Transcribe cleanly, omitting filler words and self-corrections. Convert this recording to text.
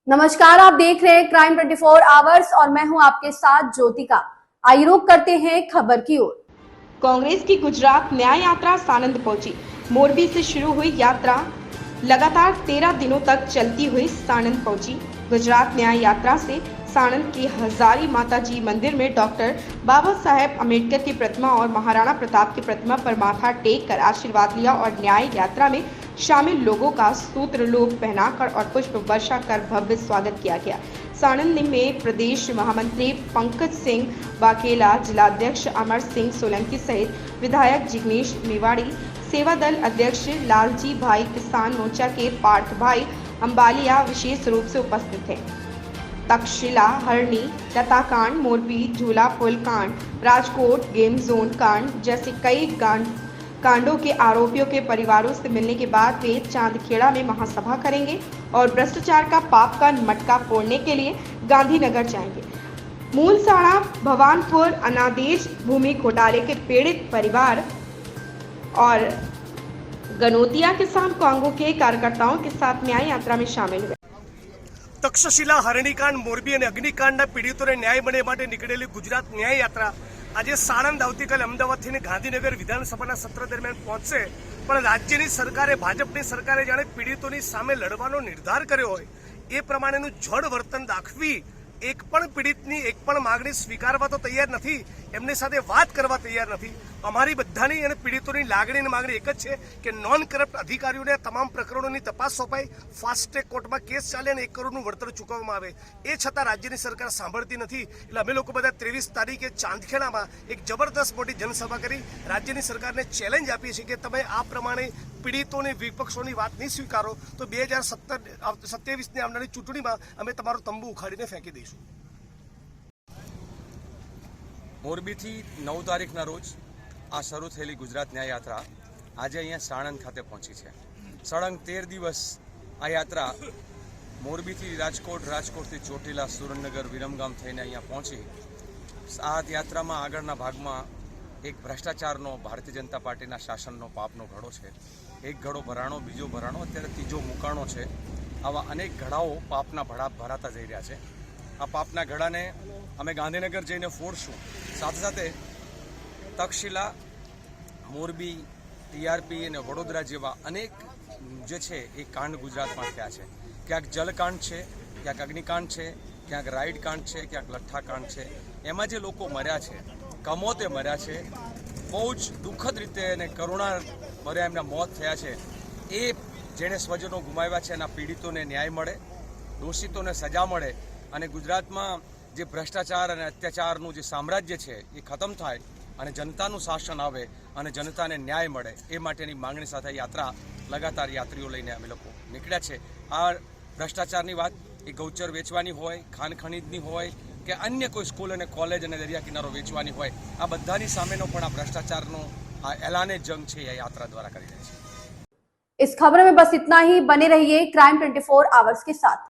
नमस्कार, आप देख रहे हैं क्राइम 24 आवर्स और मैं हूं आपके साथ ज्योतिका। आइए रुक करते हैं खबर की ओर। कांग्रेस की गुजरात न्याय यात्रा सानंद पहुंची। मोरबी से शुरू हुई यात्रा लगातार 13 दिनों तक चलती हुई सानंद पहुंची। गुजरात न्याय यात्रा से सानंद की हजारी माता जी मंदिर में डॉक्टर बाबा साहेब अम्बेडकर की प्रतिमा और महाराणा प्रताप की प्रतिमा पर माथा टेक कर आशीर्वाद लिया और न्याय यात्रा में शामिल लोगों का सूत्र लोग पहनाकर और पुष्प वर्षा कर भव्य स्वागत किया गया। सानंद में प्रदेश महामंत्री पंकज सिंह बाघेला, जिलाध्यक्ष अमर सिंह सोलंकी सहित विधायक जिग्नेश मेवाड़ी, सेवा दल अध्यक्ष लालजी भाई, किसान मोर्चा के पार्थ भाई अंबालिया विशेष रूप से उपस्थित थे। तक्षशिला, हरणी, लताकांड, मोरबी, झूला पुल कांड, राजकोट गेम जोन कांड जैसे कई कांडों के आरोपियों के परिवारों से मिलने के बाद वे चांदखेड़ा में महासभा करेंगे और भ्रष्टाचार का पाप का मटका फोड़ने के लिए गांधीनगर जाएंगे। मूलसाड़ा, भवानपुर अनादेश भूमि घोटाले के पीड़ित परिवार और गनोतिया किसान कांगो के कार्यकर्ताओं के साथ न्याय यात्रा में शामिल हुए। तक्षशिला, हरणीकांड, मोरबी और अग्निकांड पीड़ितों ने न्याय मळे माटे निकळेली गुजरात न्याय यात्रा आज साणंद आवतीकाले अमदावाद गांधीनगर विधानसभा सत्र दरमियान पहुंचशे। पण राज्यनी सरकारे, भाजपनी सरकारे जाणे पीड़ितोनी सामे लड़वानो निर्धार कर्यो होय ए प्रमाणेनुं जड़ वर्तन दाखवी एक पण पीड़ितनी एक पण मागणी स्वीकारवा तो तैयार नहीं, एमनी साथे वात करवा तैयार नहीं। अमारी बधानी अने पीड़ितोनी लागणी ने मागणी एक ज छे के नॉन करप्ट अधिकारीओने तमाम प्रकरणोनी तपास सोंपाय, फास्ट ट्रेक कोर्टमां केस चाले अने 1 करोड़नुं वळतर चूकववामां आवे। ए छतां राज्यनी सरकार सांभळती नहीं એટલે અમે લોકો બધા 23 તારીખે ચાંદખેડામાં એક જબરદસ્ત મોટી जनसभा કરી રાજ્યની સરકારને ચેલેન્જ આપી છે કે તમે આ પ્રમાણે પીડિતોની વિપક્ષોની વાત નહીં સ્વીકારો તો 2027ની આવનારી ચૂંટણીમાં અમે તમારો તંબુ ઉખાડીને ફેંકી દઈશું। મોરબીથી 9 તારીખના રોજ આ શરૂ થયેલી ગુજરાત ન્યાય યાત્રા આજે અહીંયા સાણંદ ખાતે પહોંચી છે। સળંગ 13 દિવસ આ યાત્રા મોરબીથી રાજકોટ, રાજકોટથી ચોટીલા, સુરેન્દ્રનગર, વિરમગામ થઈને અહીંયા પહોંચી। આ યાત્રામાં આગળના ભાગમાં એક ભ્રષ્ટાચારનો, ભારતીય જનતા પાર્ટીના શાસનનો પાપનો ઘડો છે। એક ઘડો ભરાણો, બીજો ભરાણો, અત્યારે ત્રીજો મુકાણો છે। આવા અનેક ઘડાઓ પાપના ભડા ભરાતા જઈ રહ્યા છે। આ પાપના ઘડાને અમે ગાંધીનગર જઈને ફોડશું। સાથે સાથે તક્ષશિલા, મોરબી, ટીઆરપી અને વડોદરા જેવા અનેક જે છે એ કાંડ ગુજરાતમાં થયા છે। ક્યાંક જલકાંડ છે, ક્યાંક અગ્નિકાંડ છે, ક્યાંક રાઈડ કાંડ છે, ક્યાંક લઠ્ઠાકાંડ છે। એમાં જે લોકો મર્યા છે, કમોતે મર્યા છે, બહુ જ દુઃખદ રીતે અને કરુણા ભર્યા એમના મોત થયા છે। એ જેણે સ્વજનો ગુમાવ્યા છે એના પીડિતોને ન્યાય મળે, દોષિતોને સજા મળે અને ગુજરાતમાં જે ભ્રષ્ટાચાર અને અત્યાચારનું જે સામ્રાજ્ય છે એ ખતમ થાય અને જનતાનું શાસન આવે અને જનતાને ન્યાય મળે એ માટેની માંગણી સાથે યાત્રા લગાતાર યાત્રીઓ લઈને અમે લોકો નીકળ્યા છે। આ ભ્રષ્ટાચારની વાત એ ગૌચર વેચવાની હોય, ખાન ખનીજની હોય કે અન્ય કોઈ સ્કૂલ અને કોલેજ અને દરિયા કિનારો વેચવાની હોય, આ બધાની સામેનો પણ આ ભ્રષ્ટાચારનો આ એલાને જંગ છે એ યાત્રા દ્વારા કરી રહી છે। इस खबर में बस इतना ही। बने रहिए क्राइम 24 आवर्स के साथ।